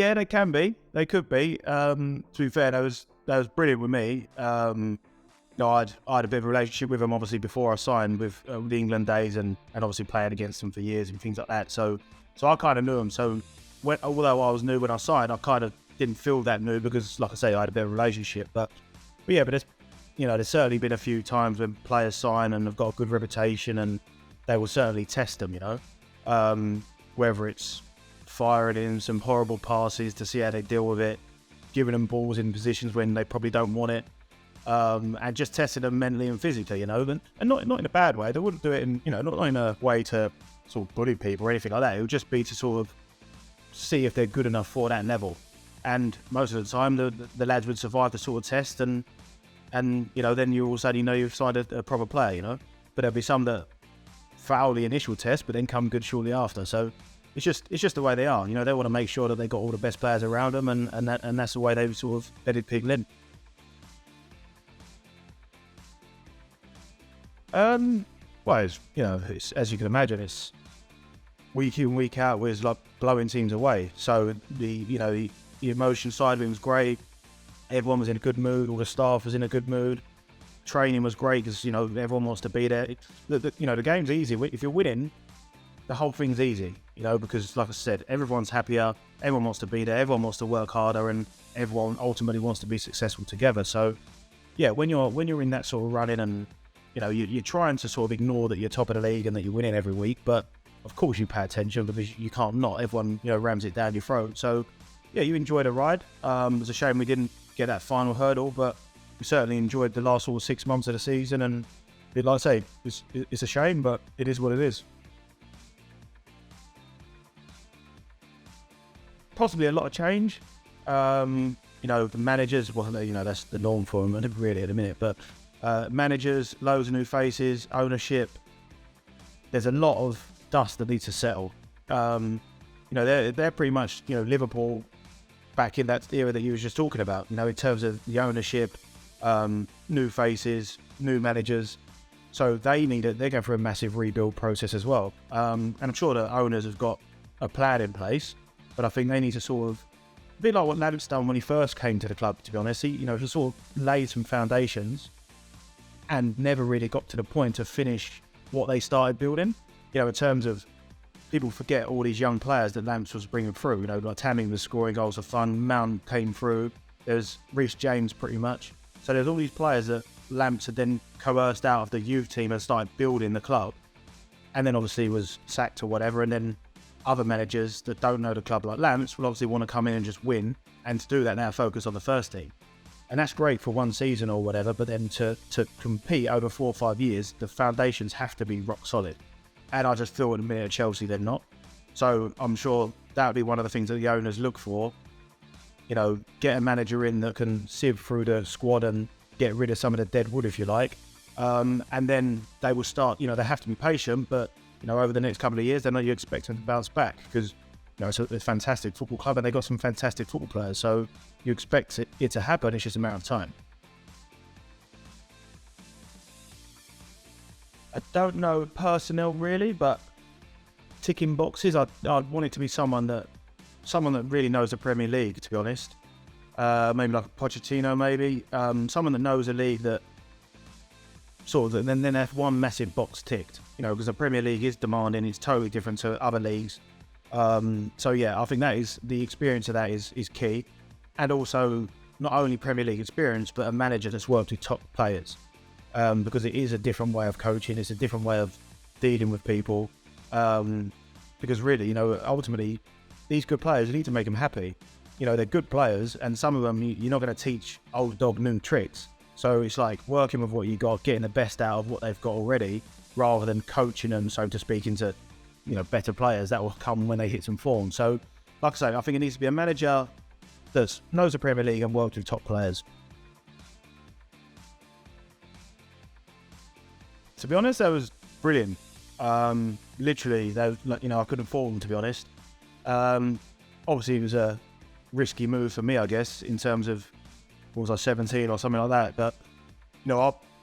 Yeah, they can be. They could be. To be fair, that was brilliant with me. I had a bit of a relationship with them, obviously, before I signed with the England days, and obviously playing against them for years and things like that. So I kind of knew them. So although I was new when I signed, I kind of didn't feel that new because, like I say, I had a bit of a relationship. But there's certainly been a few times when players sign and have got a good reputation, and they will certainly test them. Whether it's firing in some horrible passes to see how they deal with it, giving them balls in positions when they probably don't want it, and just testing them mentally and physically, and not in a bad way. They wouldn't do it in, not in a way to sort of bully people or anything like that. It would just be to sort of see if they're good enough for that level. And most of the time, the lads would survive the sort of test, and then you all of a sudden you've signed a proper player, But there'll be some that fail the initial test, but then come good shortly after. So it's just the way they are. They want to make sure that they got all the best players around them, and that's the way they've sort of bedded people in. Well, it's, as you can imagine, it's week in, week out, was like blowing teams away. So the emotion side of it was great. Everyone was in a good mood. All the staff was in a good mood. Training was great because everyone wants to be there. The game's easy. If you're winning, the whole thing's easy. Because like I said, everyone's happier. Everyone wants to be there. Everyone wants to work harder, and everyone ultimately wants to be successful together. So yeah, when you're in that sort of running, and you're trying to sort of ignore that you're top of the league and that you're winning every week, but of course you pay attention because you can't not. Everyone rams it down your throat. So yeah, you enjoy the ride. It was a shame we didn't get that final hurdle, but we certainly enjoyed the last 6 months of the season. And like I say, it's a shame, but it is what it is. Possibly a lot of change. The managers, well, that's the norm for them really at the minute, but managers, loads of new faces, ownership. There's a lot of dust that needs to settle. They're pretty much, Liverpool back in that era that you was just talking about, in terms of the ownership, new faces, new managers. So they're going through a massive rebuild process as well. And I'm sure the owners have got a plan in place, but I think they need to sort of, a bit like what Lamp's done when he first came to the club, to be honest. He, to sort of lay some foundations and never really got to the point to finish what they started building. In terms of, people forget all these young players that Lamps was bringing through. Like Tammy was scoring goals for fun, Mount came through, there's Reece James pretty much. So there's all these players that Lamps had then coerced out of the youth team and started building the club, and then obviously was sacked or whatever. And then other managers that don't know the club like Lamps will obviously want to come in and just win, and to do that now focus on the first team. And that's great for one season or whatever, but then to compete over 4 or 5 years, the foundations have to be rock solid. And I just feel at the minute at Chelsea they're not. So I'm sure that would be one of the things that the owners look for. Get a manager in that can sieve through the squad and get rid of some of the dead wood, if you like. And then they will start, they have to be patient, but, over the next couple of years, then you expect them to bounce back because, it's a fantastic football club and they've got some fantastic football players. So you expect it to happen. It's just a matter of time. I don't know personnel really, but ticking boxes, I'd want it to be someone that really knows the Premier League, to be honest. Maybe like Pochettino, maybe. Someone that knows a league that sort of, then have one massive box ticked, because the Premier League is demanding, it's totally different to other leagues. So yeah, I think that is, the experience of that is key. And also, not only Premier League experience, but a manager that's worked with top players. Because it is a different way of coaching, it's a different way of dealing with people. Because really, ultimately, these good players, you need to make them happy. They're good players, and some of them, you're not going to teach old dog new tricks. So it's like working with what you got, getting the best out of what they've got already, rather than coaching them, so to speak, into, better players that will come when they hit some form. So, like I say, I think it needs to be a manager that knows the Premier League and works with top players. To be honest, that was brilliant. Literally, I couldn't fault them, to be honest. Obviously, it was a risky move for me, I guess, in terms of, what was I, 17 or something like that. But,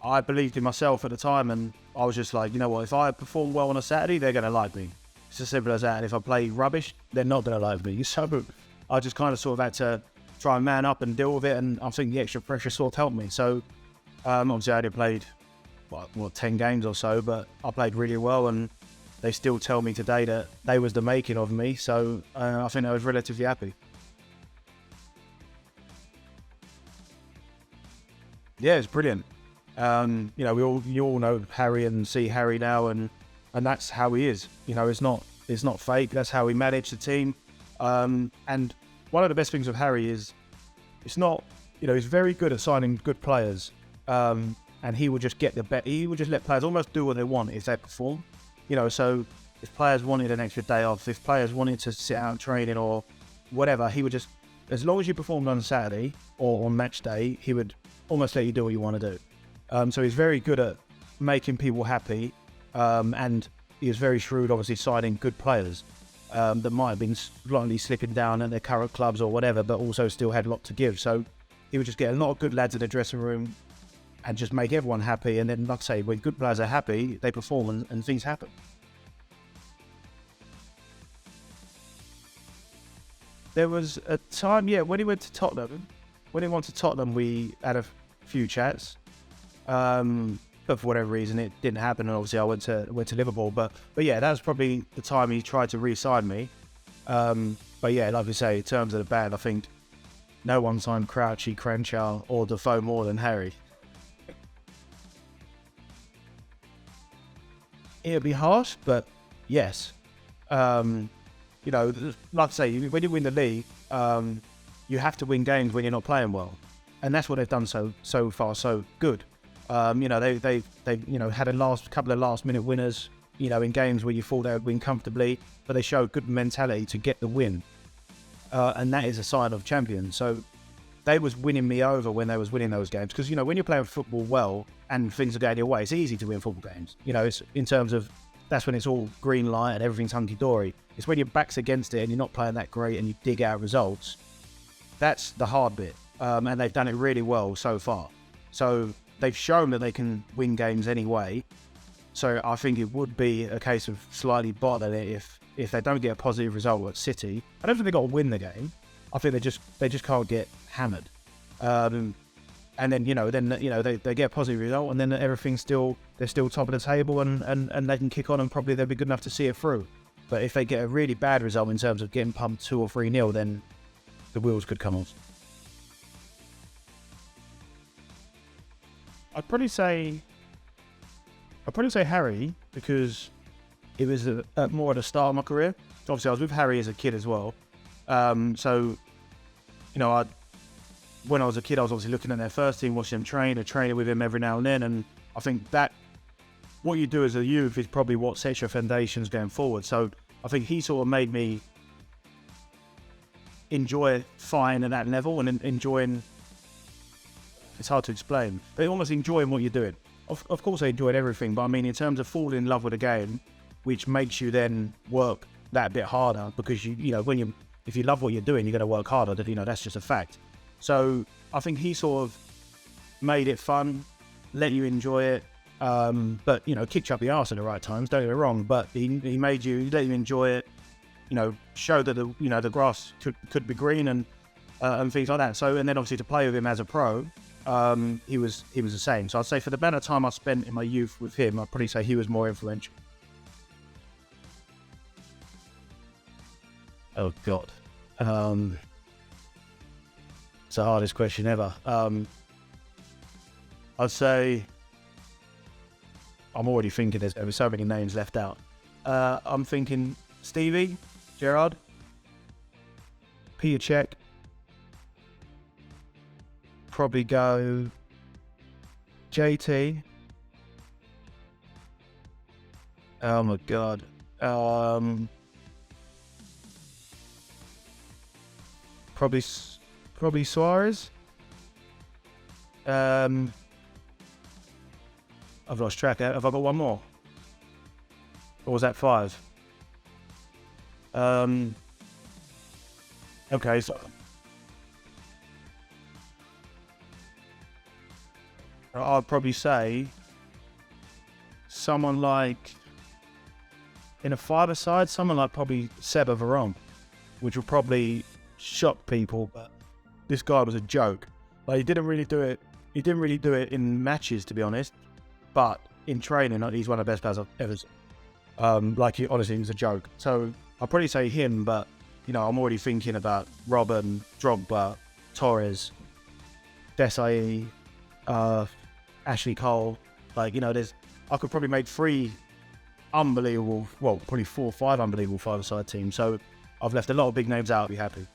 I believed in myself at the time, and I was just like, if I perform well on a Saturday, they're going to like me. It's as simple as that. And if I play rubbish, they're not going to like me. So I just kind of sort of had to try and man up and deal with it, and I think the extra pressure sort of helped me. So obviously I only played 10 games or so, but I played really well, and they still tell me today that they was the making of me. So I think I was relatively happy. Yeah, it's brilliant. You all know Harry and see Harry now, and that's how he is. It's not fake. That's how he managed the team. And one of the best things with Harry is he's very good at signing good players. And he will just get he will just let players almost do what they want if they perform. So if players wanted an extra day off, if players wanted to sit out training or whatever, he would just, as long as you performed on Saturday or on match day, he would almost let you do what you want to do. So he's very good at making people happy, and he is very shrewd, obviously signing good players that might have been slightly slipping down at their current clubs or whatever, but also still had a lot to give. So he would just get a lot of good lads in the dressing room and just make everyone happy. And then, like I say, when good players are happy, they perform and things happen. There was a time, when he went to Tottenham. When he went to Tottenham, we had a few chats. But for whatever reason, it didn't happen. And obviously, I went to Liverpool. But yeah, that was probably the time he tried to re-sign me. But yeah, like we say, in terms of the band, I think no one signed Crouchy, Crenshaw, or Defoe more than Harry. It'll be harsh, but yes. Like I say, when you win the league, you have to win games when you're not playing well, and that's what they've done so far so good. They had a couple of last minute winners, in games where you thought they would win comfortably, but they showed good mentality to get the win, and that is a sign of champions. So they was winning me over when they was winning those games, because when you're playing football well and things are going your way, it's easy to win football games. It's in terms of, that's when it's all green light and everything's hunky-dory. It's when your back's against it and you're not playing that great and you dig out results. That's the hard bit. And they've done it really well so far. So they've shown that they can win games anyway. So I think it would be a case of slightly bottling it if they don't get a positive result at City. I don't think they've got to win the game. I think they just can't get hammered. And then they get a positive result, and then everything's they're still top of the table, and they can kick on, and probably they'll be good enough to see it through. But if they get a really bad result in terms of getting pumped 2 or 3-0, then the wheels could come off. I'd probably say Harry, because it was more at the start of my career. Obviously, I was with Harry as a kid as well. When I was a kid, I was obviously looking at their first team, watching them train, training with him every now and then. And I think that what you do as a youth is probably what sets your foundations going forward. So I think he sort of made me enjoy flying at that level and enjoying, it's hard to explain, but almost enjoying what you're doing. Of course, I enjoyed everything, but I mean, in terms of falling in love with a game, which makes you then work that bit harder, because if you love what you're doing, you're going to work harder. That's just a fact. So I think he sort of made it fun, let you enjoy it, but kicked you up the arse at the right times. Don't get me wrong, but he let you enjoy it. Show that the grass could be green and things like that. So, and then obviously to play with him as a pro, he was the same. So I'd say for the amount of time I spent in my youth with him, I'd probably say he was more influential. Oh God. It's the hardest question ever. I'd say, I'm already thinking there's so many names left out. I'm thinking Stevie, Gerrard, Peter Cech, probably go JT. Oh my God. Probably Suarez. I've lost track. Have I got one more? Or was that 5? Okay, so I'd probably say someone like, in a five-a-side, someone like probably Seba Varane, which will probably shock people, but this guy was a joke. Like, he didn't really do it in matches, to be honest, but in training, he's one of the best players I've ever seen. Honestly, he was a joke. So I'll probably say him, but, you know, I'm already thinking about Robben, Drogba, Torres, Desai, Ashley Cole. Like, you know, I could probably make 3 unbelievable, well, probably 4 or 5 unbelievable 5-a-side teams. So I've left a lot of big names out. I'll be happy.